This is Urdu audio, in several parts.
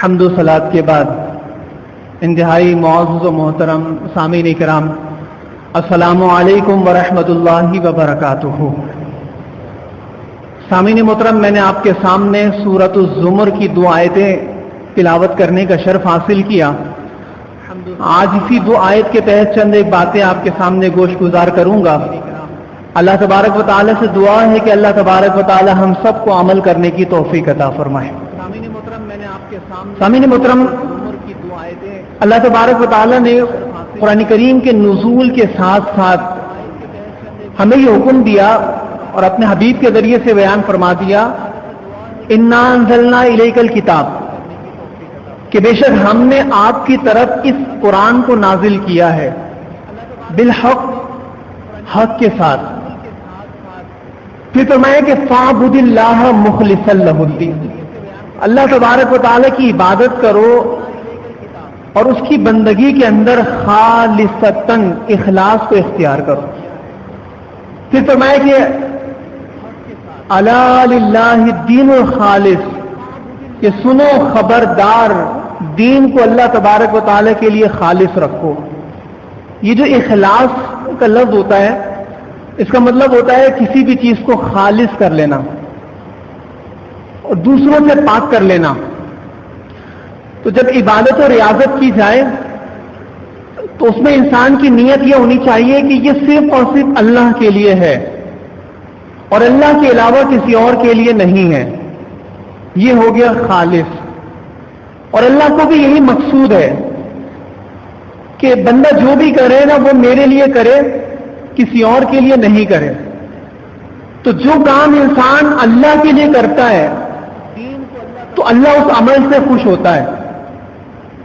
حمد و صلات کے بعد انتہائی معزز و محترم سامعین کرام، السلام علیکم ورحمۃ اللہ وبرکاتہ۔ سامعین محترم، میں نے آپ کے سامنے سورۃ الزمر کی 2 آیتیں تلاوت کرنے کا شرف حاصل کیا۔ آج اسی 2 آیت کے تحت چند ایک باتیں آپ کے سامنے گوش گزار کروں گا۔ اللہ تبارک و تعالی سے دعا ہے کہ اللہ تبارک و تعالی ہم سب کو عمل کرنے کی توفیق عطا فرمائے۔ سامعین محترم، اللہ تبارک و تعالی نے قرآن کریم کے نزول کے ساتھ ساتھ ہمیں یہ حکم دیا اور اپنے حبیب کے ذریعے سے بیان فرما دیا، انا انزلنا الیک الکتاب، کہ بے شک ہم نے آپ کی طرف اس قرآن کو نازل کیا ہے، بالحق، حق کے ساتھ۔ پھر فرمایا کہ فاعبد اللہ مخلصا لہ الدین، اللہ تبارک و تعالی کی عبادت کرو اور اس کی بندگی کے اندر خالصتاً اخلاص کو اختیار کرو۔ پھر فرمایا کہ الا للہ الدین الخالص، کہ سنو خبردار، دین کو اللہ تبارک و تعالی کے لیے خالص رکھو۔ یہ جو اخلاص کا لفظ ہوتا ہے، اس کا مطلب ہوتا ہے کسی بھی چیز کو خالص کر لینا اور دوسروں سے پاک کر لینا۔ تو جب عبادت اور ریاضت کی جائے تو اس میں انسان کی نیت یہ ہونی چاہیے کہ یہ صرف اور صرف اللہ کے لیے ہے اور اللہ کے علاوہ کسی اور کے لیے نہیں ہے۔ یہ ہو گیا خالص۔ اور اللہ کو بھی یہی مقصود ہے کہ بندہ جو بھی کرے نا وہ میرے لیے کرے، کسی اور کے لیے نہیں کرے۔ تو جو کام انسان اللہ کے لیے کرتا ہے تو اللہ اس عمل سے خوش ہوتا ہے،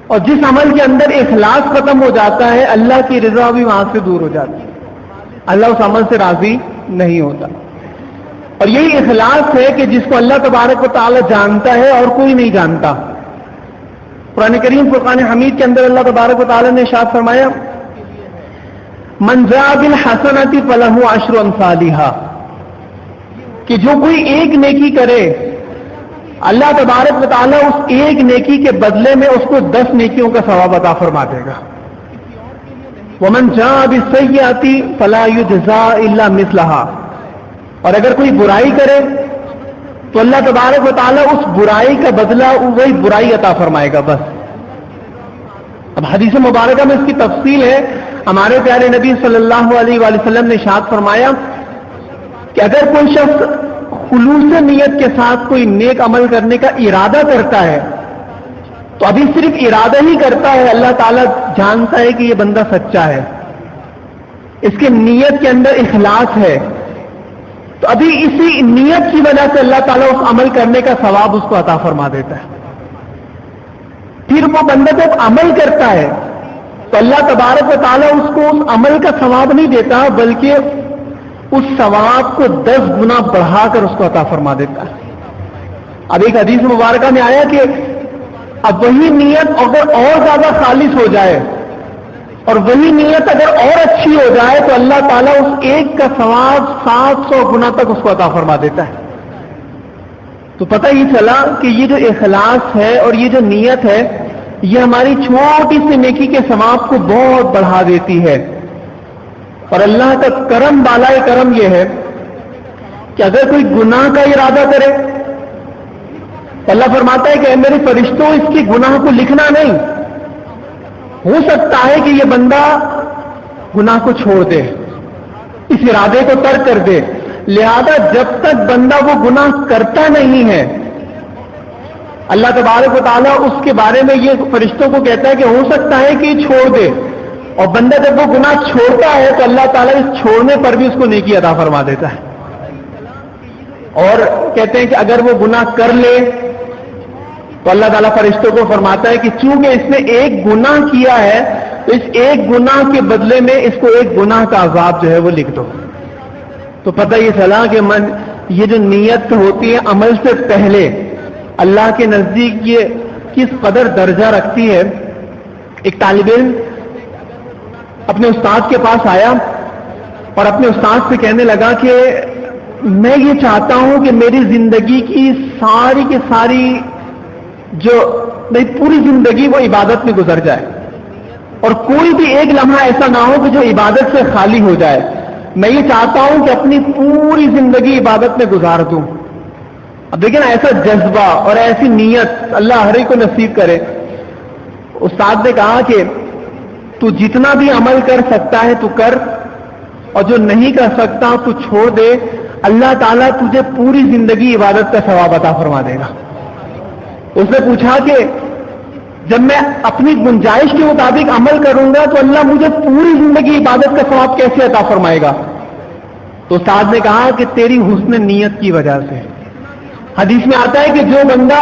اور جس عمل کے اندر اخلاص ختم ہو جاتا ہے اللہ کی رضا بھی وہاں سے دور ہو جاتی ہے، اللہ اس عمل سے راضی نہیں ہوتا۔ اور یہی اخلاص ہے کہ جس کو اللہ تبارک و تعالی جانتا ہے اور کوئی نہیں جانتا۔ قرآن کریم فرقان حمید کے اندر اللہ تبارک و تعالی نے ارشاد فرمایا، من جاء بالحسنۃ فلہ عشر امثالھا، کہ جو کوئی ایک نیکی کرے اللہ تبارک و تعالی اس ایک نیکی کے بدلے میں اس کو 10 نیکیوں کا ثواب عطا فرما دے گا۔ ومن جاء بالسیئۃ فلا یجزا الا مثلھا، اور اگر کوئی برائی کرے تو اللہ تبارک و تعالی اس برائی کا بدلہ وہی برائی عطا فرمائے گا، بس۔ اب حدیث مبارکہ میں اس کی تفصیل ہے۔ ہمارے پیارے نبی صلی اللہ علیہ وآلہ وسلم نے ارشاد فرمایا کہ اگر کوئی شخص خلوص نیت کے ساتھ کوئی نیک عمل کرنے کا ارادہ کرتا ہے تو ابھی صرف ارادہ ہی کرتا ہے، اللہ تعالیٰ جانتا ہے کہ یہ بندہ سچا ہے، اس کے نیت کے اندر اخلاص ہے، تو ابھی اسی نیت کی وجہ سے اللہ تعالیٰ اس عمل کرنے کا ثواب اس کو عطا فرما دیتا ہے۔ پھر وہ بندہ جب عمل کرتا ہے تو اللہ تبارک و تعالیٰ اس کو اس عمل کا ثواب نہیں دیتا، بلکہ اس ثواب کو 10 گنا بڑھا کر اس کو عطا فرما دیتا ہے۔ اب ایک حدیث مبارکہ میں آیا کہ اب وہی نیت اگر اور زیادہ خالص ہو جائے اور وہی نیت اگر اور اچھی ہو جائے تو اللہ تعالیٰ اس ایک کا ثواب 700 گنا تک اس کو عطا فرما دیتا ہے۔ تو پتہ یہ چلا کہ یہ جو اخلاص ہے اور یہ جو نیت ہے، یہ ہماری چھوٹی سی نیکی کے ثواب کو بہت بڑھا دیتی ہے۔ اور اللہ کا کرم، بالائے کرم یہ ہے کہ اگر کوئی گناہ کا ارادہ کرے تو اللہ فرماتا ہے کہ اے میرے فرشتوں، اس کے گناہ کو لکھنا نہیں، ہو سکتا ہے کہ یہ بندہ گناہ کو چھوڑ دے، اس ارادے کو ترک کر دے، لہذا جب تک بندہ وہ گناہ کرتا نہیں ہے اللہ تبارک و تعالیٰ اس کے بارے میں یہ فرشتوں کو کہتا ہے کہ ہو سکتا ہے کہ یہ چھوڑ دے، اور بندہ جب وہ گناہ چھوڑتا ہے تو اللہ تعالیٰ اس چھوڑنے پر بھی اس کو نیکی عطا فرما دیتا ہے۔ اور کہتے ہیں کہ اگر وہ گناہ کر لے تو اللہ تعالیٰ فرشتوں کو فرماتا ہے کہ چونکہ اس نے ایک گناہ کیا ہے تو اس ایک گناہ کے بدلے میں اس کو ایک گناہ کا عذاب جو ہے وہ لکھ دو۔ تو پتہ یہ چلا کہ یہ جو نیت ہوتی ہے عمل سے پہلے اللہ کے نزدیک یہ کس قدر درجہ رکھتی ہے۔ ایک طالب علم اپنے استاد کے پاس آیا اور اپنے استاد سے کہنے لگا کہ میں یہ چاہتا ہوں کہ میری زندگی کی ساری جو بھئی پوری زندگی وہ عبادت میں گزر جائے اور کوئی بھی ایک لمحہ ایسا نہ ہو کہ جو عبادت سے خالی ہو جائے. میں یہ چاہتا ہوں کہ اپنی پوری زندگی عبادت میں گزار دوں. اب دیکھیں نا ایسا جذبہ اور ایسی نیت اللہ ہر ایک کو نصیب کرے. استاد نے کہا کہ تو جتنا بھی عمل کر سکتا ہے تو کر، اور جو نہیں کر سکتا تو چھوڑ دے. اللہ تعالیٰ تجھے پوری زندگی عبادت کا ثواب عطا فرما دے گا. اس نے پوچھا کہ جب میں اپنی گنجائش کے مطابق عمل کروں گا تو اللہ مجھے پوری زندگی عبادت کا ثواب کیسے عطا فرمائے گا؟ تو استاد نے کہا کہ تیری حسن نیت کی وجہ سے. حدیث میں آتا ہے کہ جو بندہ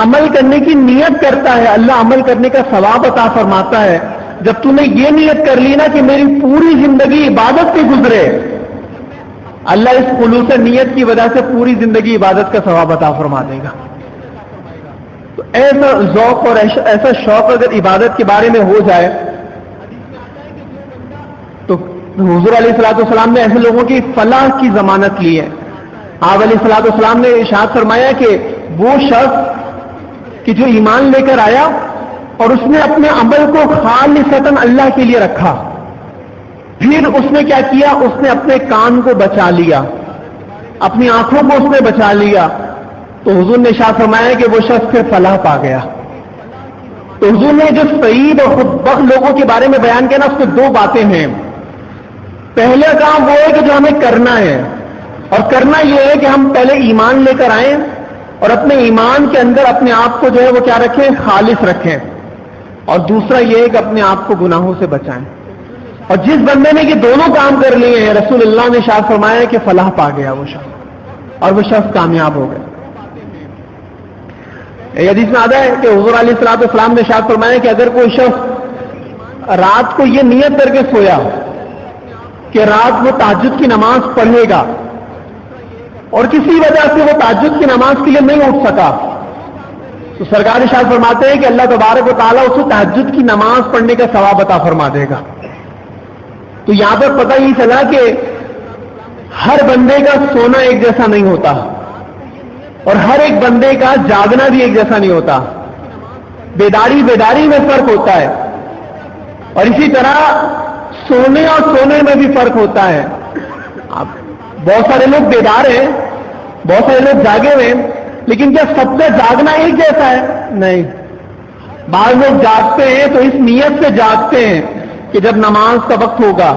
عمل کرنے کی نیت کرتا ہے اللہ عمل کرنے کا ثواب عطا فرماتا ہے. جب تو نے یہ نیت کر لی نا کہ میری پوری زندگی عبادت پہ گزرے، اللہ اس خلوص نیت کی وجہ سے پوری زندگی عبادت کا ثواب عطا فرما دے گا. تو ایسا ذوق اور ایسا شوق اگر عبادت کے بارے میں ہو جائے تو حضور علیہ الصلوۃ والسلام نے ایسے لوگوں کی فلاح کی ضمانت لی ہے. آپ علیہ الصلوۃ والسلام نے ارشاد فرمایا کہ وہ شخص کہ جو ایمان لے کر آیا اور اس نے اپنے عمل کو خالصتاً اللہ کے لیے رکھا، پھر اس نے کیا کیا؟ اس نے اپنے کان کو بچا لیا، اپنی آنکھوں کو اس نے بچا لیا، تو حضور نے ارشاد فرمایا کہ وہ شخص پھر فلاح پا گیا. تو حضور نے جو سعید اور خودبخت لوگوں کے بارے میں بیان کیا نا، اس میں دو باتیں ہیں. پہلا کام وہ ہے کہ جو ہمیں کرنا ہے، اور کرنا یہ ہے کہ ہم پہلے ایمان لے کر آئیں اور اپنے ایمان کے اندر اپنے آپ کو جو ہے وہ کیا رکھیں؟ خالص رکھیں. اور دوسرا یہ ہے کہ اپنے آپ کو گناہوں سے بچائیں. اور جس بندے نے یہ دونوں کام کر لیے ہیں رسول اللہ نے ارشاد فرمایا کہ فلاح پا گیا وہ شخص، اور وہ شخص کامیاب ہو گیا. یہ حدیث میں آتا ہے کہ حضور علیہ الصلوۃ والسلام نے ارشاد فرمایا کہ اگر کوئی شخص رات کو یہ نیت کر کے سویا کہ رات وہ تہجد کی نماز پڑھے گا اور کسی وجہ سے وہ تہجد کی نماز کے لیے نہیں اٹھ سکا، تو سرکار ارشاد فرماتے ہیں کہ اللہ تبارک و تعالیٰ اسے تہجد کی نماز پڑھنے کا ثواب عطا فرما دے گا. تو یہاں پر پتہ یہ چلا کہ ہر بندے کا سونا ایک جیسا نہیں ہوتا اور ہر ایک بندے کا جاگنا بھی ایک جیسا نہیں ہوتا. بیداری میں فرق ہوتا ہے، اور اسی طرح سونے اور سونے میں بھی فرق ہوتا ہے. بہت سارے لوگ بیدار ہیں، بہت سارے لوگ جاگے ہوئے ہیں، لیکن کیا سب کا جاگنا ایک جیسا ہے؟ نہیں. بعض لوگ جاگتے ہیں تو اس نیت سے جاگتے ہیں کہ جب نماز کا وقت ہوگا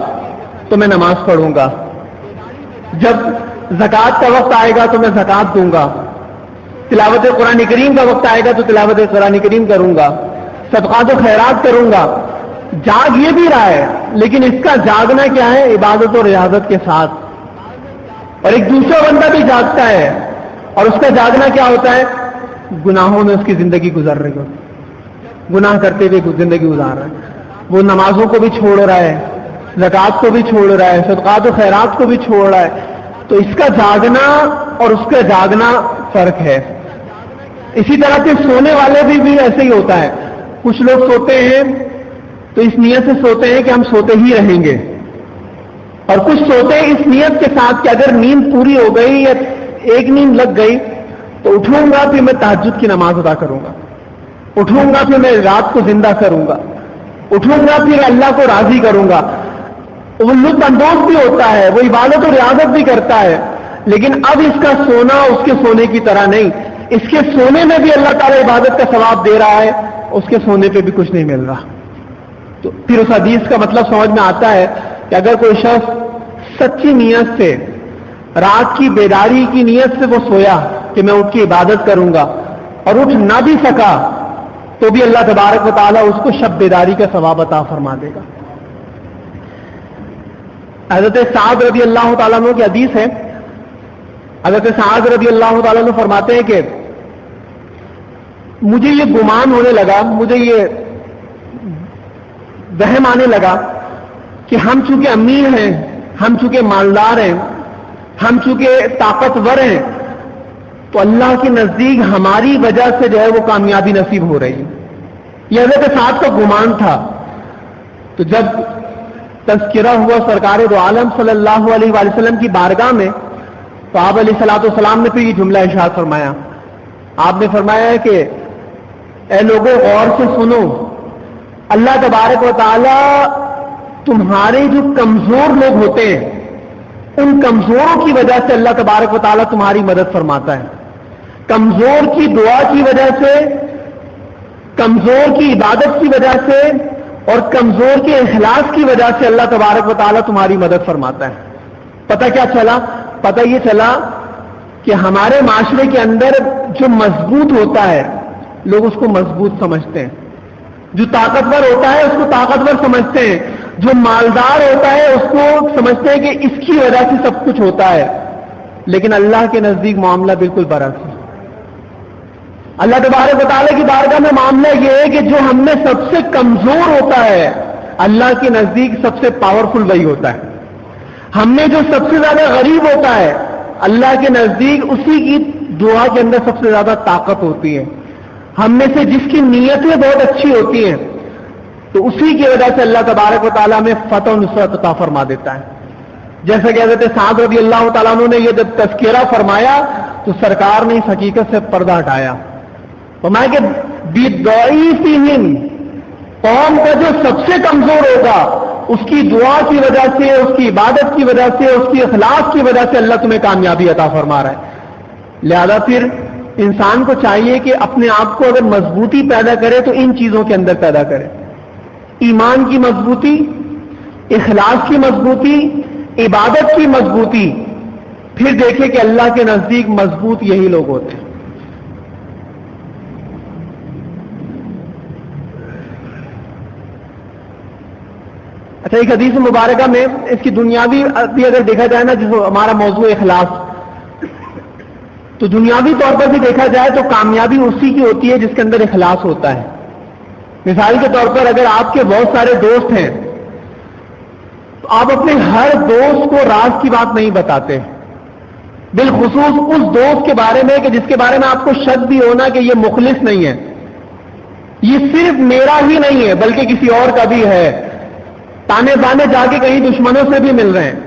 تو میں نماز پڑھوں گا، جب زکوٰۃ کا وقت آئے گا تو میں زکوٰۃ دوں گا، تلاوت قرآن کریم کا وقت آئے گا تو تلاوت قرآن کریم کروں گا، صدقات و خیرات کروں گا. جاگ یہ بھی رہا ہے، لیکن اس کا جاگنا کیا ہے؟ عبادت اور ریاضت کے ساتھ. اور ایک دوسرا بندہ بھی جاگتا ہے اور اس کا جاگنا کیا ہوتا ہے؟ گناہوں میں اس کی زندگی گزر رہی ہوتی، گناہ کرتے ہوئے زندگی گزار رہا ہے. وہ نمازوں کو بھی چھوڑ رہا ہے، زکوٰۃ کو بھی چھوڑ رہا ہے، صدقات و خیرات کو بھی چھوڑ رہا ہے. تو اس کا جاگنا اور اس کا جاگنا فرق ہے. اسی طرح سے سونے والے بھی ایسے ہی ہوتا ہے. کچھ لوگ سوتے ہیں تو اس نیت سے سوتے ہیں کہ ہم سوتے ہی رہیں گے، اور کچھ سوتے ہیں اس نیت کے ساتھ کہ اگر نیند پوری ہو گئی یا ایک نیند لگ گئی تو اٹھوں گا پھر میں تہجد کی نماز ادا کروں گا، اٹھوں گا پھر میں رات کو زندہ کروں گا، اٹھوں گا پھر اللہ کو راضی کروں گا. وہ لطف اندوز بھی ہوتا ہے، وہ عبادت و ریاضت بھی کرتا ہے، لیکن اب اس کا سونا اس کے سونے کی طرح نہیں. اس کے سونے میں بھی اللہ تعالیٰ عبادت کا ثواب دے رہا ہے، اس کے سونے پہ بھی کچھ نہیں مل رہا. تو پھر اس حدیث کا مطلب سمجھ میں آتا ہے کہ اگر کوئی شخص سچی نیت سے رات کی بیداری کی نیت سے وہ سویا کہ میں اٹھ کے عبادت کروں گا اور اٹھ نہ بھی سکا تو بھی اللہ تبارک و تعالیٰ اس کو شب بیداری کا ثواب عطا فرما دے گا. حضرت سعد رضی اللہ تعالیٰ عنہ کی حدیث ہے. حضرت سعد رضی اللہ تعالیٰ عنہ فرماتے ہیں کہ مجھے یہ گمان ہونے لگا، مجھے یہ وہم آنے لگا کہ ہم چونکہ امیر ہیں، ہم چونکہ مالدار ہیں، ہم چونکہ طاقتور ہیں، تو اللہ کے نزدیک ہماری وجہ سے جو ہے وہ کامیابی نصیب ہو رہی ہے. یہ حضرت سعد کا گمان تھا. تو جب تذکرہ ہوا سرکار دو عالم صلی اللہ علیہ وآلہ وسلم کی بارگاہ میں تو آپ علیہ الصلوۃ والسلام نے پھر یہ جملہ ارشاد فرمایا. آپ نے فرمایا کہ اے لوگوں غور سے سنو، اللہ تبارک و تعالی تمہارے جو کمزور لوگ ہوتے ہیں ان کمزوروں کی وجہ سے اللہ تبارک و تعالی تمہاری مدد فرماتا ہے. کمزور کی دعا کی وجہ سے، کمزور کی عبادت کی وجہ سے اور کمزور کے اخلاص کی وجہ سے اللہ تبارک و تعالی تمہاری مدد فرماتا ہے. پتہ کیا چلا؟ پتہ یہ چلا کہ ہمارے معاشرے کے اندر جو مضبوط ہوتا ہے لوگ اس کو مضبوط سمجھتے ہیں، جو طاقتور ہوتا ہے اس کو طاقتور سمجھتے ہیں، جو مالدار ہوتا ہے اس کو سمجھتے ہیں کہ اس کی وجہ سے سب کچھ ہوتا ہے. لیکن اللہ کے نزدیک معاملہ بالکل برعکس ہے. اللہ تبارک و تعالیٰ کی بارگاہ میں معاملہ یہ ہے کہ جو ہم میں سب سے کمزور ہوتا ہے اللہ کے نزدیک سب سے پاورفل وہی ہوتا ہے. ہم میں جو سب سے زیادہ غریب ہوتا ہے اللہ کے نزدیک اسی کی دعا کے اندر سب سے زیادہ طاقت ہوتی ہے. ہم میں سے جس کی نیتیں بہت اچھی ہوتی ہیں تو اسی کی وجہ سے اللہ تبارک و تعالیٰ میں فتح و نصرت عطا فرما دیتا ہے. جیسے کہ حضرت سعد رضی اللہ تعالیٰ عنہ نے یہ جب تذکرہ فرمایا تو سرکار نے اس حقیقت سے پردہ ہٹایا. فرمایا کہ بِضَعِيفِهِمْ، قوم کا جو سب سے کمزور ہوگا اس کی دعا کی وجہ سے، اس کی عبادت کی وجہ سے، اس کی اخلاص کی وجہ سے اللہ تمہیں کامیابی عطا فرما رہا ہے. لہذا پھر انسان کو چاہیے کہ اپنے آپ کو اگر مضبوطی پیدا کرے تو ان چیزوں کے اندر پیدا کرے: ایمان کی مضبوطی، اخلاص کی مضبوطی، عبادت کی مضبوطی. پھر دیکھیں کہ اللہ کے نزدیک مضبوط یہی لوگ ہوتے ہیں. اچھا، ایک حدیث مبارکہ میں اس کی دنیاوی بھی اگر دیکھا جائے نا، جس ہمارا موضوع اخلاص، تو دنیاوی طور پر بھی دیکھا جائے تو کامیابی اسی کی ہوتی ہے جس کے اندر اخلاص ہوتا ہے. مثال کے طور پر اگر آپ کے بہت سارے دوست ہیں تو آپ اپنے ہر دوست کو راز کی بات نہیں بتاتے، بالخصوص اس دوست کے بارے میں کہ جس کے بارے میں آپ کو شک بھی ہونا کہ یہ مخلص نہیں ہے، یہ صرف میرا ہی نہیں ہے بلکہ کسی اور کا بھی ہے، تانے بانے جا کے کہیں دشمنوں سے بھی مل رہے ہیں.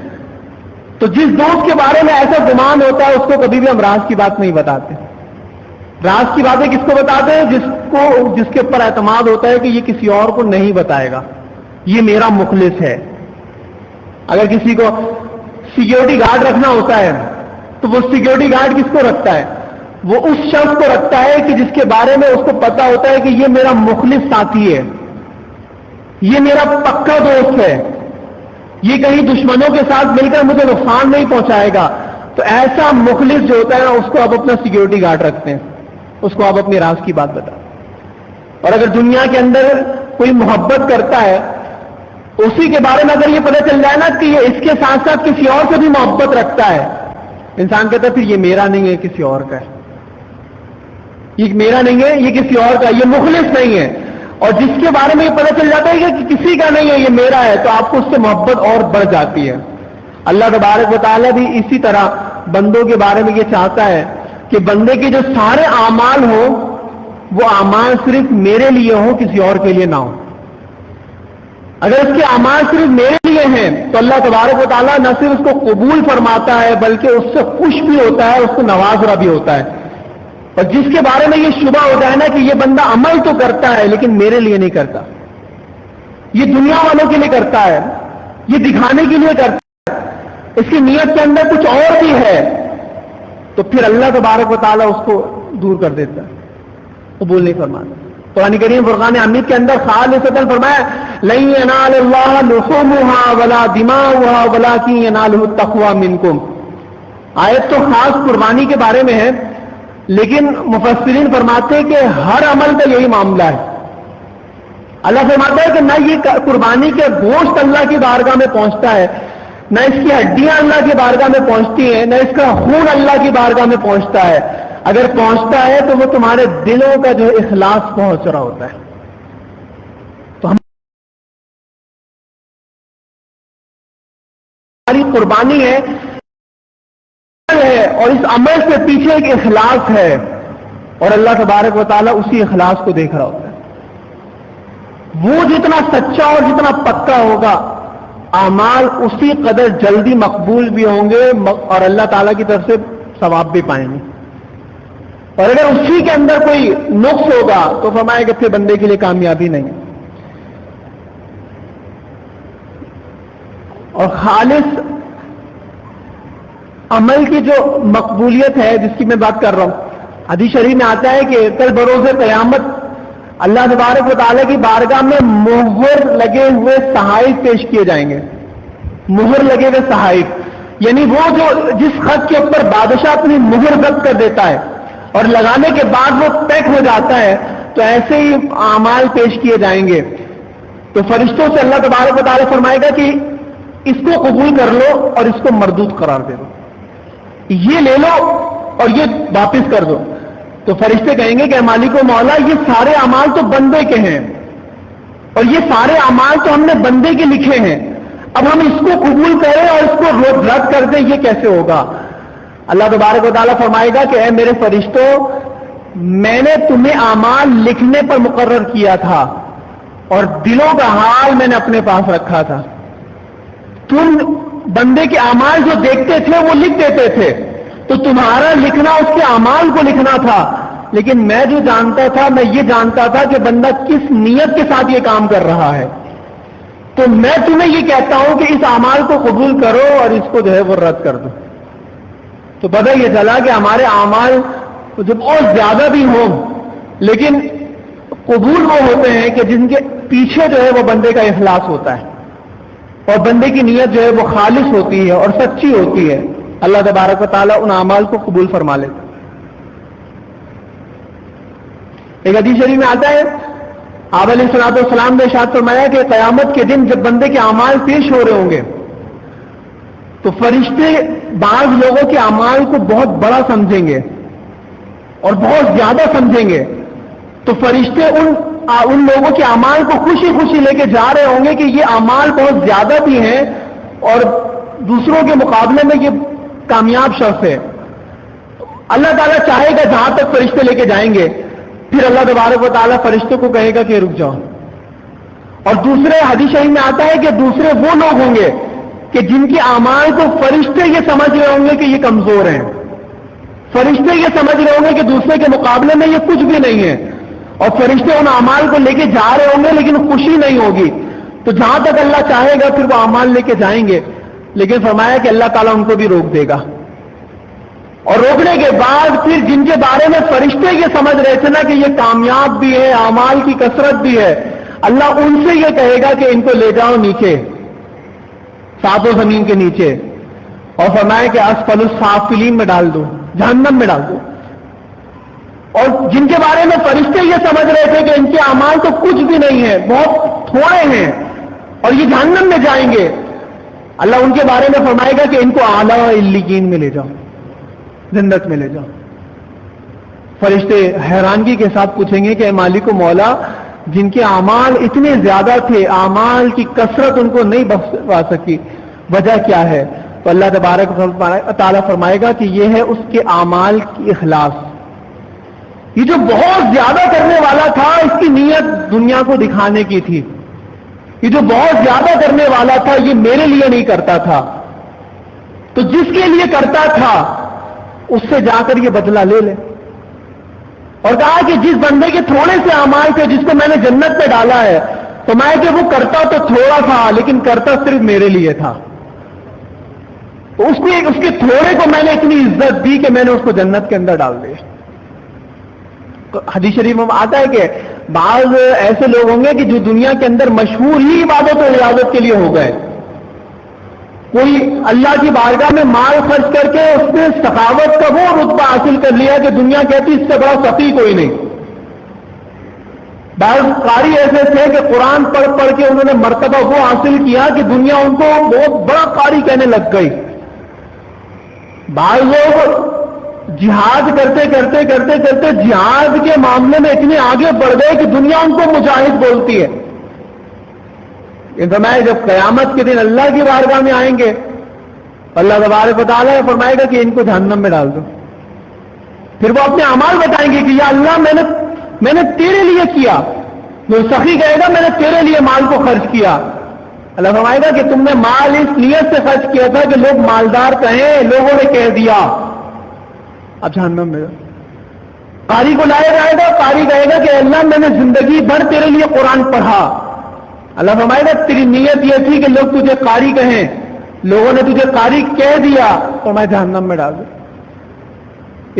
تو جس دوست کے بارے میں ایسا گمان ہوتا ہے اس کو کبھی بھی ہم راز کی بات نہیں بتاتے. راز کی باتیں کس کو بتاتے ہیں؟ جس کے اوپر اعتماد ہوتا ہے کہ یہ کسی اور کو نہیں بتائے گا، یہ میرا مخلص ہے. اگر کسی کو سیکیورٹی گارڈ رکھنا ہوتا ہے تو وہ سیکیورٹی گارڈ کس کو رکھتا ہے؟ وہ اس شخص کو رکھتا ہے کہ جس کے بارے میں اس کو پتا ہوتا ہے کہ یہ میرا مخلص ساتھی ہے، یہ میرا پکا دوست ہے، یہ کہیں دشمنوں کے ساتھ مل کر مجھے نقصان نہیں پہنچائے گا. تو ایسا مخلص جو ہوتا ہے نا اس کو آپ اپنا سیکیورٹی گارڈ رکھتے ہیں، اس کو آپ اپنی راز کی بات بتائیں. اور اگر دنیا کے اندر کوئی محبت کرتا ہے اسی کے بارے میں اگر یہ پتہ چل جائے نا کہ یہ اس کے ساتھ ساتھ کسی اور سے بھی محبت رکھتا ہے، انسان کہتا ہے پھر یہ میرا نہیں ہے، کسی اور کا ہے، یہ میرا نہیں ہے، یہ کسی اور کا، یہ مخلص نہیں ہے. اور جس کے بارے میں یہ پتہ چل جاتا ہے کہ کسی کا نہیں ہے، یہ میرا ہے، تو آپ کو اس سے محبت اور بڑھ جاتی ہے. اللہ تبارک و تعالیٰ بھی اسی طرح بندوں کے بارے میں یہ چاہتا ہے کہ بندے کے جو سارے اعمال ہوں وہ اعمال صرف میرے لیے ہوں، کسی اور کے لیے نہ ہوں. اگر اس کے اعمال صرف میرے لیے ہیں تو اللہ تبارک و تعالیٰ نہ صرف اس کو قبول فرماتا ہے بلکہ اس سے خوش بھی ہوتا ہے، اس کو نواز رہا بھی ہوتا ہے. اور جس کے بارے میں یہ شبہ ہو جائے نا کہ یہ بندہ عمل تو کرتا ہے لیکن میرے لیے نہیں کرتا، یہ دنیا والوں کے لیے کرتا ہے، یہ دکھانے کے لیے کرتا ہے، اس کی نیت کے اندر کچھ اور بھی ہے، تو پھر اللہ تبارک و تعالیٰ اس کو دور کر دیتا ہے، قبول نہیں فرماتا. قرآن کریم فرقان حمید کے اندر خالصۃ فرمایا لن ینال اللہ لحومها ولا دماؤها ولکن ینالہ التقوی منکم. آیت تو خاص قربانی کے بارے میں ہے لیکن مفسرین فرماتے ہیں کہ ہر عمل کا یہی معاملہ ہے. اللہ فرماتا ہے کہ نہ یہ قربانی کے گوشت اللہ کی بارگاہ میں پہنچتا ہے، نہ اس کی ہڈیاں اللہ کی بارگاہ میں پہنچتی ہیں، نہ اس کا خون اللہ کی بارگاہ میں پہنچتا ہے. اگر پہنچتا ہے تو وہ تمہارے دلوں کا جو اخلاص پہنچ رہا ہوتا ہے. تو ہماری قربانی ہے اور اس عمل سے پیچھے ایک اخلاص ہے اور اللہ تبارک و تعالیٰ اسی اخلاص کو دیکھ رہا ہوتا ہے. وہ جتنا سچا اور جتنا پکا ہوگا اعمال اسی قدر جلدی مقبول بھی ہوں گے اور اللہ تعالیٰ کی طرف سے ثواب بھی پائیں گے. اور اگر اسی کے اندر کوئی نقص ہوگا تو فرمایا کہ پھر بندے کے لیے کامیابی نہیں ہے. اور خالص عمل کی جو مقبولیت ہے جس کی میں بات کر رہا ہوں، حدیث شریف میں آتا ہے کہ کل بروز قیامت اللہ تبارک و تعالیٰ کی بارگاہ میں مہر لگے ہوئے صحائف پیش کیے جائیں گے. مہر لگے ہوئے صحائف یعنی وہ جو جس خط کے اوپر بادشاہ اپنی مہر ضبط کر دیتا ہے اور لگانے کے بعد وہ پیک ہو جاتا ہے، تو ایسے ہی اعمال پیش کیے جائیں گے. تو فرشتوں سے اللہ تبارک و تعالیٰ فرمائے گا کہ اس کو قبول کر لو اور اس کو مردود قرار دے دو، یہ لے لو اور یہ واپس کر دو. تو فرشتے کہیں گے کہ مالک و مولا، یہ سارے اعمال تو بندے کے ہیں اور یہ سارے اعمال تو ہم نے بندے کے لکھے ہیں، اب ہم اس کو قبول کریں اور اس کو رد کر دیں، یہ کیسے ہوگا؟ اللہ تبارک و تعالیٰ فرمائے گا کہ اے میرے فرشتوں، میں نے تمہیں اعمال لکھنے پر مقرر کیا تھا اور دلوں کا حال میں نے اپنے پاس رکھا تھا. تم بندے کے اعمال جو دیکھتے تھے وہ لکھ دیتے تھے، تو تمہارا لکھنا اس کے اعمال کو لکھنا تھا. لیکن میں جو جانتا تھا، میں یہ جانتا تھا کہ بندہ کس نیت کے ساتھ یہ کام کر رہا ہے. تو میں تمہیں یہ کہتا ہوں کہ اس اعمال کو قبول کرو اور اس کو جو ہے وہ رد کر دو. تو پتہ یہ چلا کہ ہمارے اعمال جو بہت زیادہ بھی ہوں لیکن قبول وہ ہوتے ہیں کہ جن کے پیچھے جو ہے وہ بندے کا اخلاص ہوتا ہے اور بندے کی نیت جو ہے وہ خالص ہوتی ہے اور سچی ہوتی ہے. اللہ تبارک و تعالیٰ ان اعمال کو قبول فرما لیتا. ایک حدیث شریف میں آتا ہے، آپ علیہ الصلوۃ والسلام نے ارشاد فرمایا کہ قیامت کے دن جب بندے کے اعمال پیش ہو رہے ہوں گے تو فرشتے بعض لوگوں کے اعمال کو بہت بڑا سمجھیں گے اور بہت زیادہ سمجھیں گے. تو فرشتے ان لوگوں کے اعمال کو خوشی خوشی لے کے جا رہے ہوں گے کہ یہ اعمال بہت زیادہ بھی ہیں اور دوسروں کے مقابلے میں یہ کامیاب شخص ہے. اللہ تعالیٰ چاہے گا جہاں تک فرشتے لے کے جائیں گے، پھر اللہ تبارک و تعالیٰ فرشتوں کو کہے گا کہ رک جاؤ. اور دوسرے حدیث شریف میں آتا ہے کہ دوسرے وہ لوگ ہوں گے کہ جن کے اعمال کو فرشتے یہ سمجھ رہے ہوں گے کہ یہ کمزور ہیں. فرشتے یہ سمجھ رہے ہوں گے کہ دوسرے کے مقابلے میں یہ کچھ بھی نہیں ہے، اور فرشتے ان اعمال کو لے کے جا رہے ہوں گے لیکن خوشی نہیں ہوگی. تو جہاں تک اللہ چاہے گا پھر وہ اعمال لے کے جائیں گے، لیکن فرمایا کہ اللہ تعالیٰ ان کو بھی روک دے گا. اور روکنے کے بعد پھر جن کے بارے میں فرشتے یہ سمجھ رہے تھے نا کہ یہ کامیاب بھی ہے، اعمال کی کثرت بھی ہے، اللہ ان سے یہ کہے گا کہ ان کو لے جاؤ نیچے، ساتوں زمین کے نیچے، اور فرمایا کہ اسفل السافلین میں ڈال دو، جہنم میں ڈال دو. اور جن کے بارے میں فرشتے یہ سمجھ رہے تھے کہ ان کے اعمال تو کچھ بھی نہیں ہے، بہت تھوڑے ہیں اور یہ جہنم میں جائیں گے، اللہ ان کے بارے میں فرمائے گا کہ ان کو اعلیٰ علیین میں لے جاؤ، جنت میں لے جاؤ. فرشتے حیرانگی کے ساتھ پوچھیں گے کہ اے مالک و مولا، جن کے اعمال اتنے زیادہ تھے، اعمال کی کثرت ان کو نہیں بخشوا سکی، وجہ کیا ہے؟ تو اللہ تبارک و تعالیٰ فرمائے گا کہ یہ ہے اس کے اعمال کی اخلاص. یہ جو بہت زیادہ کرنے والا تھا اس کی نیت دنیا کو دکھانے کی تھی. یہ جو بہت زیادہ کرنے والا تھا یہ میرے لیے نہیں کرتا تھا. تو جس کے لیے کرتا تھا اس سے جا کر یہ بدلہ لے لے. اور کہا کہ جس بندے کے تھوڑے سے اعمال تھے جس کو میں نے جنت پہ ڈالا ہے، تو میں کہ وہ کرتا تو تھوڑا تھا لیکن کرتا صرف میرے لیے تھا. تو اس کے تھوڑے کو میں نے اتنی عزت دی کہ میں نے اس کو جنت کے اندر ڈال دیا. حدیث شریف میں آتا ہے کہ بعض ایسے لوگ ہوں گے کہ جو دنیا کے اندر مشہور ہی عبادت و ریاضت کے لیے ہو گئے. کوئی اللہ کی بارگاہ میں مال خرچ کر کے اس نے سخاوت کا وہ رتبہ حاصل کر لیا کہ دنیا کہتی اس سے بڑا سخی کوئی نہیں. بعض قاری ایسے تھے کہ قرآن پڑھ پڑھ کے انہوں نے مرتبہ وہ حاصل کیا کہ دنیا ان کو بہت بڑا قاری کہنے لگ گئی. بعض لوگ جہاد کرتے کرتے کرتے کرتے جہاد کے معاملے میں اتنے آگے بڑھ گئے کہ دنیا ان کو مجاہد بولتی ہے. فرمایا جب قیامت کے دن اللہ کی بارگاہ میں آئیں گے اللہ تبارک و تعالیٰ فرمائے گا کہ ان کو جہنم میں ڈال دو. پھر وہ اپنے اعمال بتائیں گے کہ یا اللہ میں نے تیرے لیے کیا. جو سخی کہے گا میں نے تیرے لیے مال کو خرچ کیا. اللہ فرمائے گا کہ تم نے مال اس نیت سے خرچ کیا تھا کہ لوگ مالدار کہیں، لوگوں نے کہہ دیا، اب جہنم میں. قاری کو لایا جائے گا، قاری کہے گا کہ اللہ میں نے زندگی بھر تیرے لیے قرآن پڑھا. اللہ فرمائے گا تیری نیت یہ تھی کہ لوگ تجھے قاری کہیں، لوگوں نے تجھے قاری کہہ دیا تو میں جہنم میں ڈال دوں.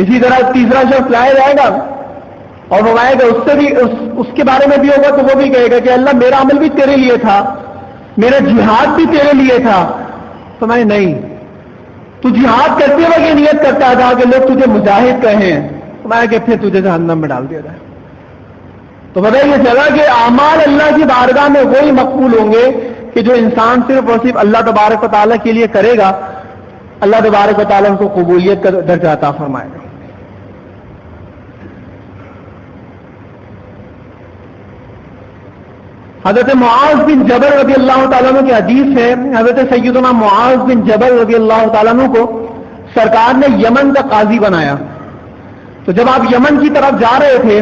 اسی طرح تیسرا شخص لایا جائے گا اور فرمائے گا اس سے بھی اس کے بارے میں بھی ہوگا تو وہ بھی کہے گا کہ اللہ میرا عمل بھی تیرے لیے تھا، میرا جہاد بھی تیرے لیے تھا. تو میں نہیں، تو جہاد کرتے وقت یہ نیت کرتا تھا کہ لوگ تجھے مجاہد کہیں، تو میں کہ پھر تجھے جہنم میں ڈال دیا جائے. تو بتائیے چلا کہ اعمال اللہ کی بارگاہ میں وہی مقبول ہوں گے کہ جو انسان صرف اور صرف اللہ تبارک و تعالیٰ کے لیے کرے گا، اللہ تبارک و تعالیٰ ان کو قبولیت کا درجہ عطا فرمائے گا. حضرت معاذ بن جبل رضی اللہ تعالیٰ عنہ کی حدیث ہے، حضرت سیدنا معاذ بن جبل رضی اللہ تعالیٰ عنہ کو سرکار نے یمن کا قاضی بنایا. تو جب آپ یمن کی طرف جا رہے تھے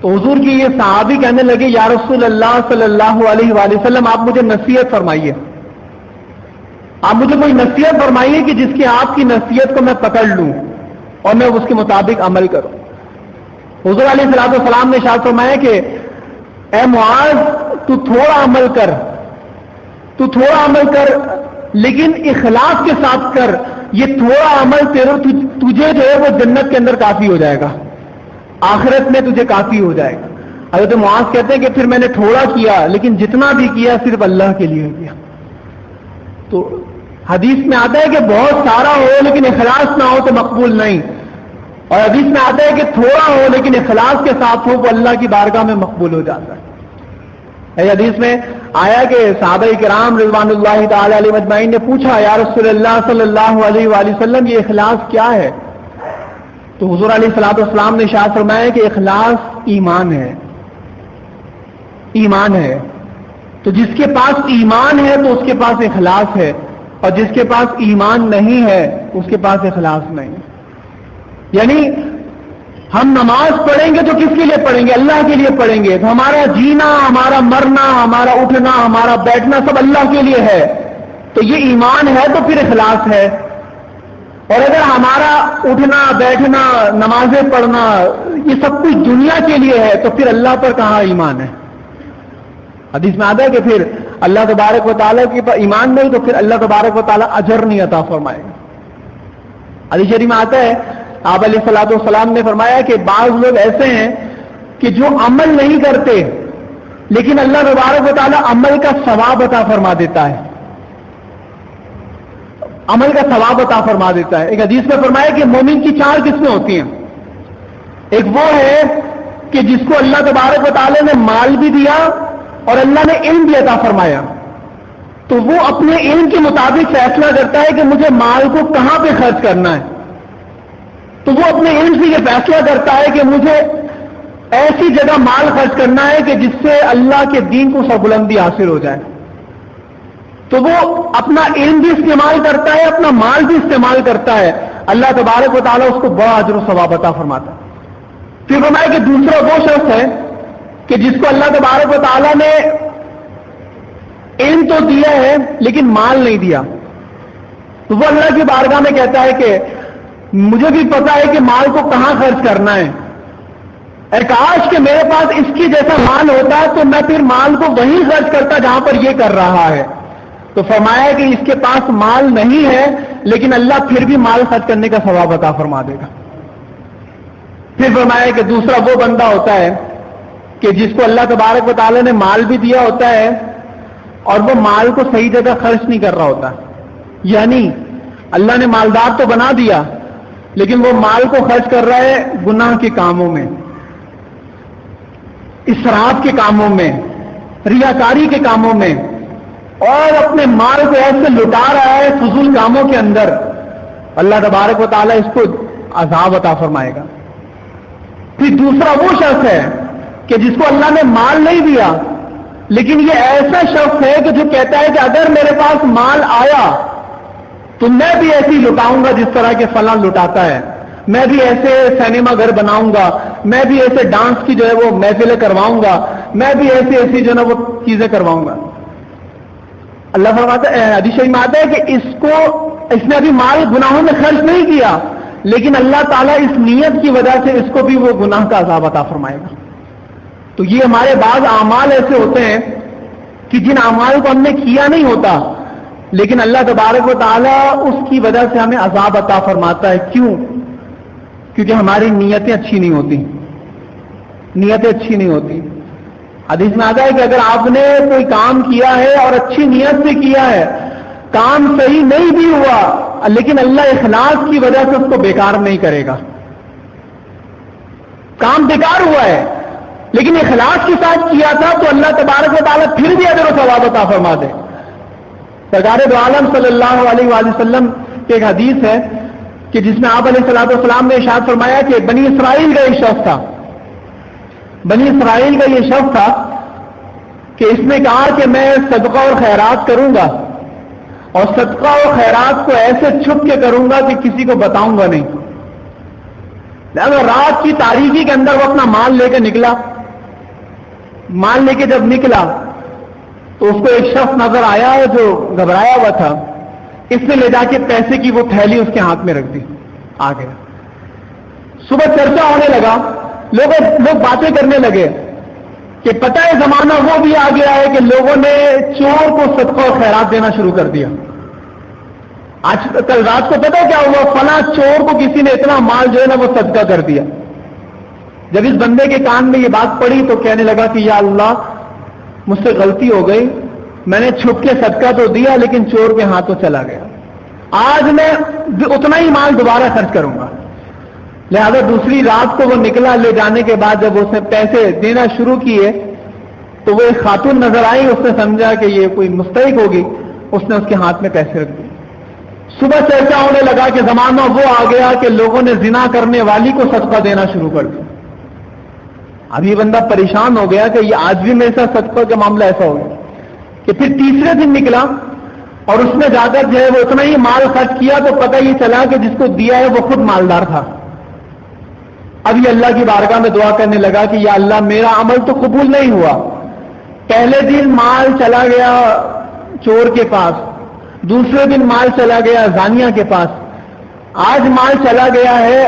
تو حضور کی یہ صحابی کہنے لگے یا رسول اللہ صلی اللہ علیہ وآلہ وسلم آپ مجھے نصیحت فرمائیے، آپ مجھے کوئی نصیحت فرمائیے کہ جس کی آپ کی نصیحت کو میں پکڑ لوں اور میں اس کے مطابق عمل کروں. حضور علیہ الصلوۃ والسلام نے ارشاد فرمایا کہ اے معاذ تو تھوڑا عمل کر لیکن اخلاص کے ساتھ کر. یہ تھوڑا عمل تجھے جو ہے وہ جنت کے اندر کافی ہو جائے گا، آخرت میں تجھے کافی ہو جائے گا. حضرت معاذ کہتے ہیں کہ پھر میں نے تھوڑا کیا لیکن جتنا بھی کیا صرف اللہ کے لیے کیا. تو حدیث میں آتا ہے کہ بہت سارا ہو لیکن اخلاص نہ ہو تو مقبول نہیں، اور حدیث میں آتا ہے کہ تھوڑا ہو لیکن اخلاص کے ساتھ ہو وہ اللہ کی بارگاہ میں مقبول ہو جاتا ہے. حدیث میں آیا کہ صحابہ کرام رضوان اللہ تعالی علیہ اجمعین نے پوچھا یا رسول اللہ صلی اللہ علیہ وآلہ وسلم یہ اخلاص کیا ہے؟ تو حضور علیہ الصلوۃ والسلام نے ارشاد فرمایا کہ اخلاص ایمان ہے. ایمان ہے تو جس کے پاس ایمان ہے تو اس کے پاس اخلاص ہے، اور جس کے پاس ایمان نہیں ہے اس کے پاس اخلاص نہیں. یعنی ہم نماز پڑھیں گے تو کس کے لیے پڑھیں گے؟ اللہ کے لیے پڑھیں گے. تو ہمارا جینا، ہمارا مرنا، ہمارا اٹھنا، ہمارا بیٹھنا سب اللہ کے لیے ہے. تو یہ ایمان ہے تو پھر اخلاص ہے. اور اگر ہمارا اٹھنا بیٹھنا نمازیں پڑھنا یہ سب کچھ دنیا کے لیے ہے تو پھر اللہ پر کہاں ایمان ہے؟ حدیث میں آتا ہے کہ پھر اللہ تبارک و تعالیٰ کے پر ایمان نہیں تو پھر اللہ تبارک و تعالیٰ اجر نہیں عطا فرمائے گا. حدیث شریف میں آتا ہے آپ علیہ الصلوۃ والسلام نے فرمایا کہ بعض لوگ ایسے ہیں کہ جو عمل نہیں کرتے لیکن اللہ تبارک و تعالیٰ عمل کا ثواب عطا فرما دیتا ہے. عمل کا ثواب عطا فرما دیتا ہے. ایک حدیث میں فرمایا کہ مومن کی 4 قسمیں ہوتی ہیں. ایک وہ ہے کہ جس کو اللہ تبارک و تعالیٰ نے مال بھی دیا اور اللہ نے علم بھی عطا فرمایا، تو وہ اپنے علم کے مطابق فیصلہ کرتا ہے کہ مجھے مال کو کہاں پہ خرچ کرنا ہے. تو وہ اپنے علم سے یہ فیصلہ کرتا ہے کہ مجھے ایسی جگہ مال خرچ کرنا ہے کہ جس سے اللہ کے دین کو سربلندی حاصل ہو جائے. تو وہ اپنا علم بھی استعمال کرتا ہے، اپنا مال بھی استعمال کرتا ہے. اللہ تبارک و تعالیٰ اس کو بڑا اجر و ثواب عطا فرماتا ہے. پھر فرمایا کہ دوسرا وہ شخص ہے کہ جس کو اللہ تبارک و تعالیٰ نے علم تو دیا ہے لیکن مال نہیں دیا. تو وہ اللہ کی بارگاہ میں کہتا ہے کہ مجھے بھی پتا ہے کہ مال کو کہاں خرچ کرنا ہے. اے کاش کہ میرے پاس اس کی جیسا مال ہوتا تو میں پھر مال کو وہیں خرچ کرتا جہاں پر یہ کر رہا ہے. تو فرمایا کہ اس کے پاس مال نہیں ہے لیکن اللہ پھر بھی مال خرچ کرنے کا ثواب عطا فرما دے گا. پھر فرمایا کہ دوسرا وہ بندہ ہوتا ہے کہ جس کو اللہ تبارک و تعالیٰ نے مال بھی دیا ہوتا ہے اور وہ مال کو صحیح جگہ خرچ نہیں کر رہا ہوتا. یعنی اللہ نے مالدار تو بنا دیا لیکن وہ مال کو خرچ کر رہا ہے گناہ کے کاموں میں، اسراف کے کاموں میں، ریاکاری کے کاموں میں، اور اپنے مال کو ایسے لٹا رہا ہے فضول کاموں کے اندر. اللہ تبارک و تعالیٰ اس کو عذاب عطا فرمائے گا. پھر دوسرا وہ شخص ہے کہ جس کو اللہ نے مال نہیں دیا لیکن یہ ایسا شخص ہے کہ جو کہتا ہے کہ اگر میرے پاس مال آیا تو میں بھی ایسی لٹاؤں گا جس طرح کے فلاں لٹاتا ہے، میں بھی ایسے سینما گھر بناؤں گا، میں بھی ایسے ڈانس کی جو ہے وہ محفلیں کرواؤں گا، میں بھی ایسی جو ہے وہ چیزیں کرواؤں گا. اللہ فرماتا ہے، حدیث شریف میں آتا ہے کہ اس نے ابھی مال گناہوں میں خرچ نہیں کیا لیکن اللہ تعالیٰ اس نیت کی وجہ سے اس کو بھی وہ گناہ کا عذاب عطا فرمائے گا. تو یہ ہمارے بعض اعمال ایسے ہوتے ہیں کہ جن اعمال کو ہم نے کیا نہیں ہوتا لیکن اللہ تبارک و تعالیٰ اس کی وجہ سے ہمیں عذاب عطا فرماتا ہے. کیوں؟ کیونکہ ہماری نیتیں اچھی نہیں ہوتی. نیتیں اچھی نہیں ہوتی. حدیث میں آتا ہے کہ اگر آپ نے کوئی کام کیا ہے اور اچھی نیت سے کیا ہے, کام صحیح نہیں بھی ہوا لیکن اللہ اخلاص کی وجہ سے اس کو بیکار نہیں کرے گا. کام بیکار ہوا ہے لیکن اخلاص کے ساتھ کیا تھا تو اللہ تبارک و تعالیٰ پھر بھی اجر و ثواب عطا فرما دے. سرکار دو عالم صلی اللہ علیہ وآلہ وسلم کی ایک حدیث ہے کہ جس میں آپ علیہ الصلوۃ والسلام نے ارشاد فرمایا کہ بنی اسرائیل کا یہ شخص تھا, بنی اسرائیل کا یہ شخص تھا کہ اس نے کہا کہ میں صدقہ اور خیرات کروں گا اور صدقہ اور خیرات کو ایسے چھپ کے کروں گا کہ کسی کو بتاؤں گا نہیں. لہذا رات کی تاریکی کے اندر وہ اپنا مال لے کے نکلا. مال لے کے جب نکلا تو اس کو ایک شخص نظر آیا جو گھبرایا ہوا تھا. اس نے لے جا کے پیسے کی وہ تھیلی اس کے ہاتھ میں رکھ دی. آ گیا. صبح چرچا ہونے لگا, لوگ باتیں کرنے لگے کہ پتہ ہے زمانہ وہ بھی آ گیا ہے کہ لوگوں نے چور کو صدقہ اور خیرات دینا شروع کر دیا. آج کل رات کو پتہ کیا ہوا, فلاں چور کو کسی نے اتنا مال جو ہے نا وہ صدقہ کر دیا. جب اس بندے کے کان میں یہ بات پڑی تو کہنے لگا کہ یا اللہ مجھ سے غلطی ہو گئی, میں نے چھپ کے صدقہ تو دیا لیکن چور کے ہاتھوں چلا گیا. آج میں اتنا ہی مال دوبارہ خرچ کروں گا. لہذا دوسری رات کو وہ نکلا. لے جانے کے بعد جب اس نے پیسے دینا شروع کیے تو وہ ایک خاتون نظر آئی. اس نے سمجھا کہ یہ کوئی مستحق ہوگی, اس نے اس کے ہاتھ میں پیسے رکھ دیے. صبح چرچا ہونے لگا کہ زمانہ وہ آ گیا کہ لوگوں نے زنا کرنے والی کو صدقہ دینا شروع کر دیا. اب یہ بندہ پریشان ہو گیا کہ یہ آج بھی میرے ساتھ صدقہ کا معاملہ ایسا ہو گیا کہ پھر تیسرے دن نکلا اور اس نے جا کر جو ہے وہ اتنا ہی مال خرچ کیا تو پتہ یہ چلا کہ جس کو دیا ہے وہ خود مالدار تھا. اب یہ اللہ کی بارگاہ میں دعا کرنے لگا کہ یا اللہ میرا عمل تو قبول نہیں ہوا. پہلے دن مال چلا گیا چور کے پاس, دوسرے دن مال چلا گیا زانیہ کے پاس, آج مال چلا گیا ہے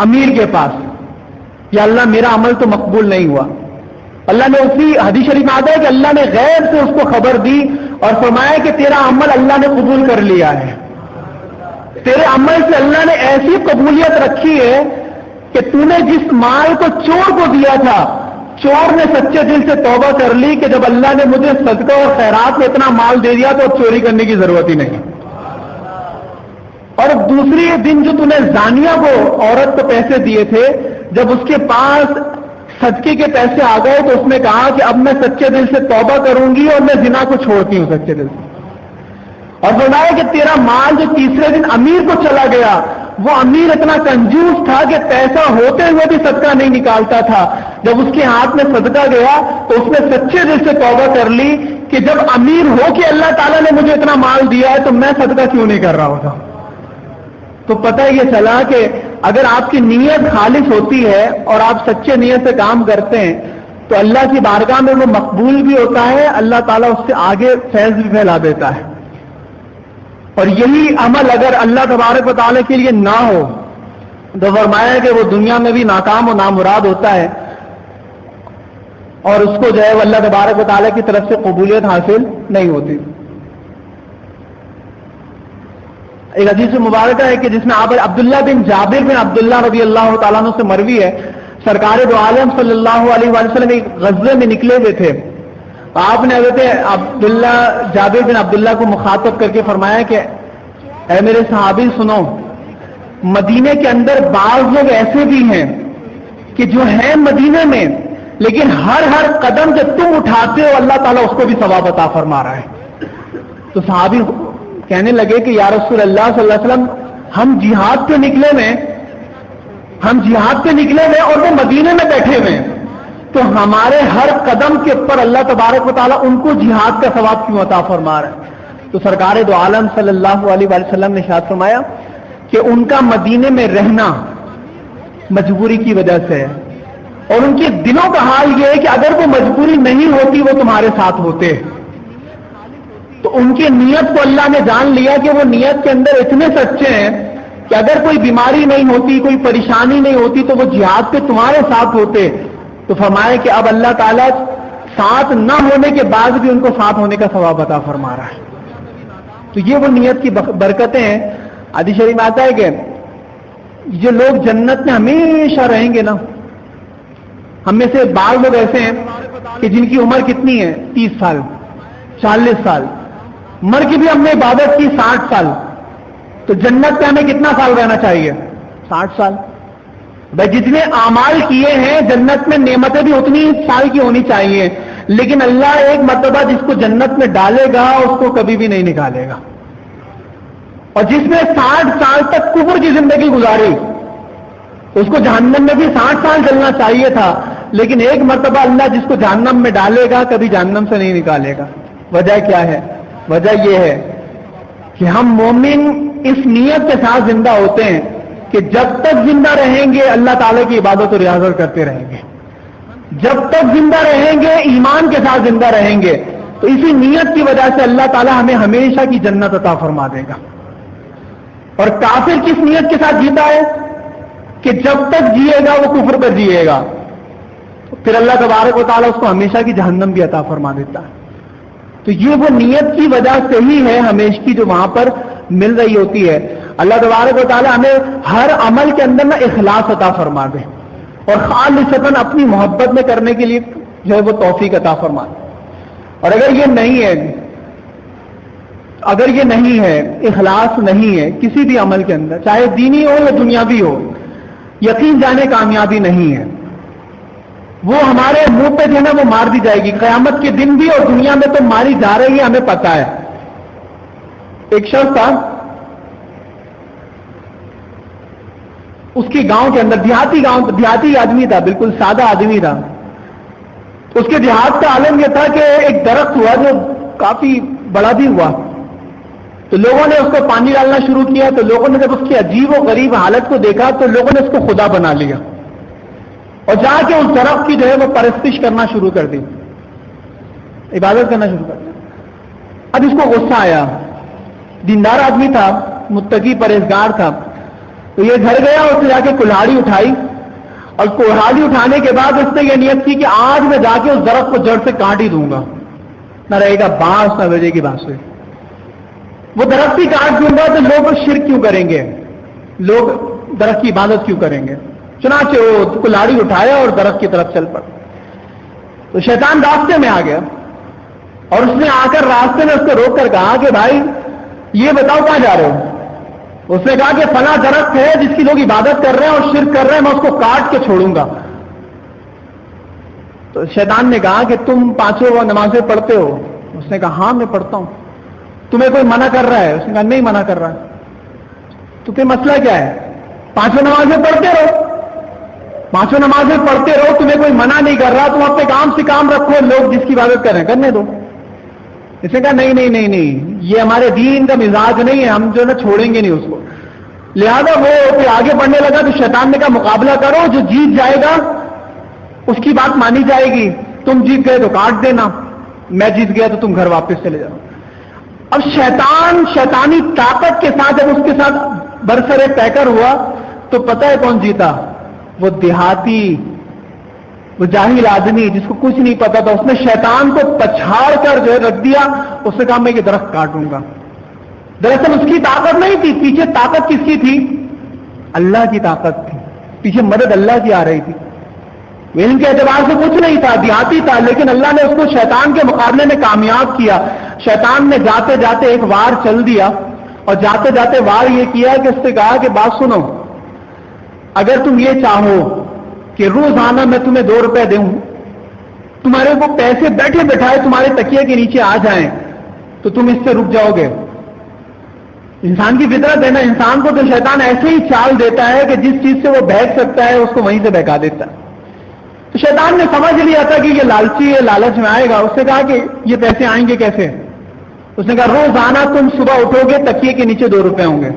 امیر کے پاس. یا اللہ میرا عمل تو مقبول نہیں ہوا. اللہ نے اسی حدیث شریف میں آتا ہے کہ اللہ نے غیب سے اس کو خبر دی اور فرمایا کہ تیرا عمل اللہ نے قبول کر لیا ہے. تیرے عمل سے اللہ نے ایسی قبولیت رکھی ہے کہ تو نے جس مال کو چور کو دیا تھا, چور نے سچے دل سے توبہ کر لی کہ جب اللہ نے مجھے صدقہ اور خیرات میں اتنا مال دے دیا تو اب چوری کرنے کی ضرورت ہی نہیں. اور دوسری دن جو تو نے زانیہ کو عورت کو پیسے دیے تھے, جب اس کے پاس صدقے کے پیسے آ گئے تو اس نے کہا کہ اب میں سچے دل سے توبہ کروں گی اور میں زنا کو چھوڑتی ہوں سچے دل سے. اور فرمایا کہ تیرا مال جو تیسرے دن امیر کو چلا گیا, وہ امیر اتنا کنجوس تھا کہ پیسہ ہوتے ہوئے بھی صدقہ نہیں نکالتا تھا. جب اس کے ہاتھ میں صدقہ گیا تو اس نے سچے دل سے توبہ کر لی کہ جب امیر ہو کہ اللہ تعالیٰ نے مجھے اتنا مال دیا ہے تو میں صدقہ کیوں نہیں کر رہا ہوتا. تو پتہ یہ چلا کہ اگر آپ کی نیت خالص ہوتی ہے اور آپ سچے نیت سے کام کرتے ہیں تو اللہ کی بارگاہ میں وہ مقبول بھی ہوتا ہے, اللہ تعالیٰ اس سے آگے فیض بھی پھیلا دیتا ہے. اور یہی عمل اگر اللہ تبارک و تعالیٰ کے لیے نہ ہو تو فرمایا کہ وہ دنیا میں بھی ناکام و نامراد ہوتا ہے اور اس کو جو ہے وہ اللہ تبارک و تعالیٰ کی طرف سے قبولیت حاصل نہیں ہوتی. ایک حدیث مبارکہ ہے کہ جس میں آپ عبداللہ بن جابر بن عبداللہ رضی اللہ تعالیٰ عنہ سے مروی ہے, سرکار دو عالم صلی اللہ علیہ وآلہ وسلم ایک غزوے میں نکلے ہوئے تھے. آپ نے حضرت عبداللہ جابر بن عبداللہ کو مخاطب کر کے فرمایا کہ اے میرے صحابی سنو, مدینے کے اندر بعض لوگ ایسے بھی ہیں کہ جو ہیں مدینے میں لیکن ہر قدم جب تم اٹھاتے ہو اللہ تعالیٰ اس کو بھی ثواب عطا فرما رہا ہے. تو صحابی کہنے لگے کہ یا رسول اللہ صلی اللہ علیہ وسلم ہم جہاد پہ نکلے ہوئے اور وہ مدینے میں بیٹھے ہوئے ہیں, تو ہمارے ہر قدم کے اوپر اللہ تبارک و تعالیٰ ان کو جہاد کا ثواب کیوں عطا فرما رہا ہے. تو سرکار دو عالم صلی اللہ علیہ وآلہ وسلم نے ارشاد فرمایا کہ ان کا مدینے میں رہنا مجبوری کی وجہ سے ہے, اور ان کے دلوں کا حال یہ ہے کہ اگر وہ مجبوری نہیں ہوتی وہ تمہارے ساتھ ہوتے. تو ان کی نیت کو اللہ نے جان لیا کہ وہ نیت کے اندر اتنے سچے ہیں کہ اگر کوئی بیماری نہیں ہوتی، کوئی پریشانی نہیں ہوتی تو وہ جہاد پہ تمہارے ساتھ ہوتے، تو فرمایا کہ اب اللہ تعالیٰ ساتھ نہ ہونے کے بعد بھی ان کو ساتھ ہونے کا ثواب عطا فرما رہا ہے. تو یہ وہ نیت کی برکتیں ہیں. حدیث شریف میں آتا ہے کہ جو لوگ جنت میں ہمیشہ رہیں گے نا، ہم میں سے بعض لوگ ایسے ہیں کہ جن کی عمر کتنی ہے 30 سال 40 سال، مر کے بھی ہم نے عبادت کی 60 سال، تو جنت پہ ہمیں کتنا سال رہنا چاہیے؟ 60 سال. بھائی جتنے اعمال کیے ہیں جنت میں نعمتیں بھی اتنی سال کی ہونی چاہیے، لیکن اللہ ایک مرتبہ جس کو جنت میں ڈالے گا اس کو کبھی بھی نہیں نکالے گا. اور جس نے 60 سال تک کفر کی زندگی گزاری اس کو جہنم میں بھی 60 سال چلنا چاہیے تھا، لیکن ایک مرتبہ اللہ جس کو جہنم میں ڈالے گا کبھی جہنم سے نہیں نکالے گا. وجہ کیا ہے؟ وجہ یہ ہے کہ ہم مومن اس نیت کے ساتھ زندہ ہوتے ہیں کہ جب تک زندہ رہیں گے اللہ تعالیٰ کی عبادت و ریاضت کرتے رہیں گے، جب تک زندہ رہیں گے ایمان کے ساتھ زندہ رہیں گے، تو اسی نیت کی وجہ سے اللہ تعالیٰ ہمیں ہمیشہ کی جنت عطا فرما دے گا. اور کافر کس نیت کے ساتھ جیتا ہے کہ جب تک جیے گا وہ کفر پر جیے گا، پھر اللہ تبارک و تعالیٰ اس کو ہمیشہ کی جہنم بھی عطا فرما دیتا ہے. تو یہ وہ نیت کی وجہ سے ہی ہے ہمیشہ کی جو وہاں پر مل رہی ہوتی ہے. اللہ تبارک و تعالیٰ ہمیں ہر عمل کے اندر نہ اخلاص عطا فرما دے اور خالصتاً اپنی محبت میں کرنے کے لیے جو ہے وہ توفیق عطا فرما دے. اور اگر یہ نہیں ہے اخلاص نہیں ہے کسی بھی عمل کے اندر، چاہے دینی ہو یا دنیاوی ہو، یقین جانے کامیابی نہیں ہے. وہ ہمارے منہ پہ جو ہے نا وہ مار دی جائے گی قیامت کے دن بھی، اور دنیا میں تو ماری جا رہی ہے، ہمیں پتا ہے. ایک شخص تھا، اس کے گاؤں کے اندر دیہاتی آدمی تھا، بالکل سادہ آدمی تھا. اس کے دیہات کا عالم یہ تھا کہ ایک درخت ہوا جو کافی بڑا بھی ہوا، تو لوگوں نے اس کو پانی ڈالنا شروع کیا. تو لوگوں نے جب اس کی عجیب و غریب حالت کو دیکھا تو لوگوں نے اس کو خدا بنا لیا اور جا کے اس درخت کی جو ہے وہ پرستش کرنا شروع کر دی، عبادت کرنا شروع کر دی. اب اس کو غصہ آیا، دیندار آدمی تھا، متقی پرہیزگار تھا. تو یہ گھر گیا، اس نے جا کے کلہاڑی اٹھائی، اور کلہاڑی اٹھانے کے بعد اس نے یہ نیت کی کہ آج میں جا کے اس درخت کو جڑ سے کاٹ ہی دوں گا، نہ رہے گا بانس نہ بجے گی بانسری. وہ درخت ہی کاٹ دوں گا تو لوگ شرک کیوں کریں گے، لوگ درخت کی عبادت کیوں کریں گے. چنانچہ وہ کلہاڑی اٹھایا اور درخت کی طرف چل پڑا. تو شیطان راستے میں آ گیا اور اس نے آ کر راستے میں اس کو روک کر کہا کہ بھائی یہ بتاؤ کہاں جا رہے ہو؟ اس نے کہا کہ فلاں درخت ہے جس کی لوگ عبادت کر رہے ہیں اور شرک کر رہے ہیں، میں اس کو کاٹ کے چھوڑوں گا. تو شیطان نے کہا کہ تم 5 نمازیں پڑھتے ہو؟ اس نے کہا ہاں میں پڑھتا ہوں. تمہیں کوئی منع کر رہا ہے؟ اس نے کہا نہیں منع کر رہا. تو پھر مسئلہ کیا ہے؟ 5 نمازیں پڑھتے رہو، 5 نمازیں پڑھتے رہو، تمہیں کوئی منع نہیں کر رہا، تم اپنے کام سے کام رکھو، لوگ جس کی عبادت کر رہے ہیں کرنے دو. اس نے کہا نہیں، یہ ہمارے دین کا مزاج نہیں ہے، ہم جو نا چھوڑیں گے نہیں اس کو. لہذا وہ پھر آگے بڑھنے لگا. تو شیطان نے کہا مقابلہ کرو، جو جیت جائے گا اس کی بات مانی جائے گی. تم جیت گئے تو کاٹ دینا، میں جیت گیا تو تم گھر واپس چلے جاؤ. اب شیطانی طاقت کے ساتھ جب اس کے ساتھ برسر پیکر ہوا تو پتہ ہے کون جیتا؟ وہ دیہاتی، وہ جاہل آدمی جس کو کچھ نہیں پتا تھا. اس نے شیطان کو پچھاڑ کر جو ہے رکھ دیا. اس نے کہا میں یہ درخت کاٹوں گا. دراصل اس کی طاقت نہیں تھی، پیچھے طاقت کس کی تھی؟ اللہ کی طاقت تھی، پیچھے مدد اللہ کی آ رہی تھی. علم کے اعتبار سے کچھ نہیں تھا، دیہاتی تھا، لیکن اللہ نے اس کو شیطان کے مقابلے میں کامیاب کیا. شیطان نے جاتے جاتے ایک وار چل دیا، اور جاتے جاتے وار یہ کیا کہ اس سے کہا کہ بات سنو، اگر تم یہ چاہو کہ روزانہ میں تمہیں 2 روپے دوں، تمہارے کو پیسے بیٹھے بٹھائے تمہارے تکیے کے نیچے آ جائیں، تو تم اس سے رک جاؤ گے. انسان کی فطرت ہے نا، انسان کو تو شیطان ایسے ہی چال دیتا ہے کہ جس چیز سے وہ بہک سکتا ہے اس کو وہیں سے بہکا دیتا ہے. تو شیطان نے سمجھ لیا تھا کہ یہ لالچی ہے، لالچ میں آئے گا. اس نے کہا کہ یہ پیسے آئیں گے کیسے؟ اس نے کہا روزانہ تم صبح اٹھو گے تکیے کے نیچے 2 روپے ہوں گے.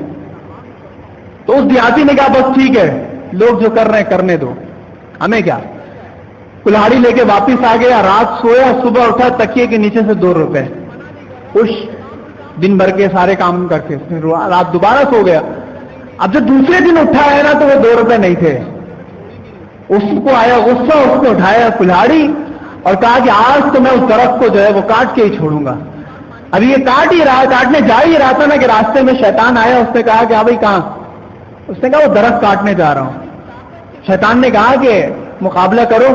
تو اس دیہاتی نے کہا بس ٹھیک ہے، لوگ جو کر رہے ہیں کرنے دو، ہمیں کیا. کلہاڑی لے کے واپس آ گیا، رات سویا، صبح اٹھا تکیے کے نیچے سے 2 روپے، خوش، دن بھر کے سارے کام کر کے رات دوبارہ سو گیا. اب جب دوسرے دن اٹھا ہے نا تو وہ 2 روپے نہیں تھے. اس کو آیا غصہ, اس نے اٹھایا کلہاڑی اور کہا کہ آج تو میں اس درخت کو جو ہے وہ کاٹ کے ہی چھوڑوں گا. ابھی یہ کاٹنے جا ہی رہا تھا نا کہ راستے میں شیطان آیا. اس نے کہا کہ ہاں بھائی کہاں؟ اس نے کہا وہ درخت کاٹنے جا رہا ہوں. شیطان نے کہا کہ مقابلہ کرو.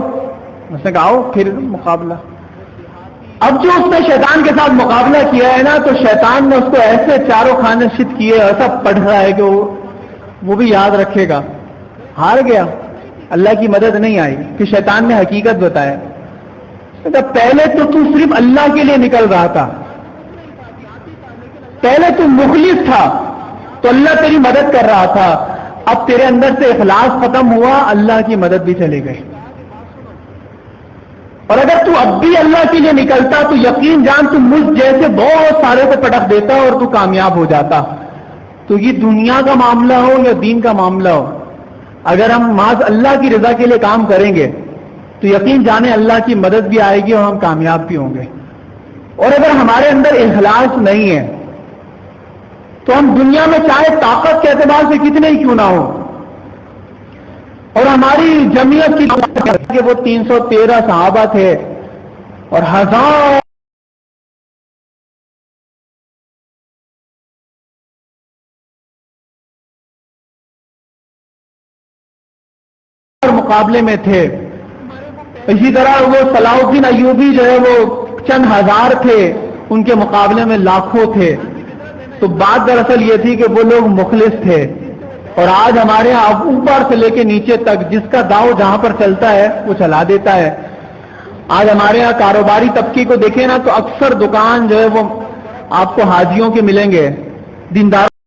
اس نے کہا آؤ پھر مقابلہ. اب جو اس نے شیطان کے ساتھ مقابلہ کیا ہے نا تو شیطان نے اس کو ایسے چاروں کھانے شت کیے, ایسا پڑھ رہا ہے کہ وہ بھی یاد رکھے گا. ہار گیا, اللہ کی مدد نہیں آئی. کہ شیطان نے حقیقت بتایا, پہلے تو صرف اللہ کے لیے نکل رہا تھا, پہلے تو مخلص تھا تو اللہ تیری مدد کر رہا تھا. اب تیرے اندر سے اخلاص ختم ہوا, اللہ کی مدد بھی چلی گئی. اور اگر تو اب بھی اللہ کے لیے نکلتا تو یقین جان تو مجھ جیسے بہت سارے کو پٹک دیتا اور تو کامیاب ہو جاتا. تو یہ دنیا کا معاملہ ہو یا دین کا معاملہ ہو, اگر ہم محض اللہ کی رضا کے لیے کام کریں گے تو یقین جانے اللہ کی مدد بھی آئے گی اور ہم کامیاب بھی ہوں گے. اور اگر ہمارے اندر اخلاص نہیں ہے تو ہم دنیا میں چاہے طاقت کے اعتبار سے کتنے ہی کیوں نہ ہو, اور ہماری جمعیت کی کہ وہ 313 صحابہ تھے اور 1000 مقابلے میں تھے. اسی طرح وہ صلاح الدین ایوبی جو ہے وہ چند ہزار تھے, ان کے مقابلے میں لاکھوں تھے. تو بات دراصل یہ تھی کہ وہ لوگ مخلص تھے. اور آج ہمارے یہاں اوپر سے لے کے نیچے تک جس کا داؤ جہاں پر چلتا ہے وہ چلا دیتا ہے. آج ہمارے یہاں کاروباری طبقے کو دیکھیں نا تو اکثر دکان جو ہے وہ آپ کو حاجیوں کے ملیں گے, دیندار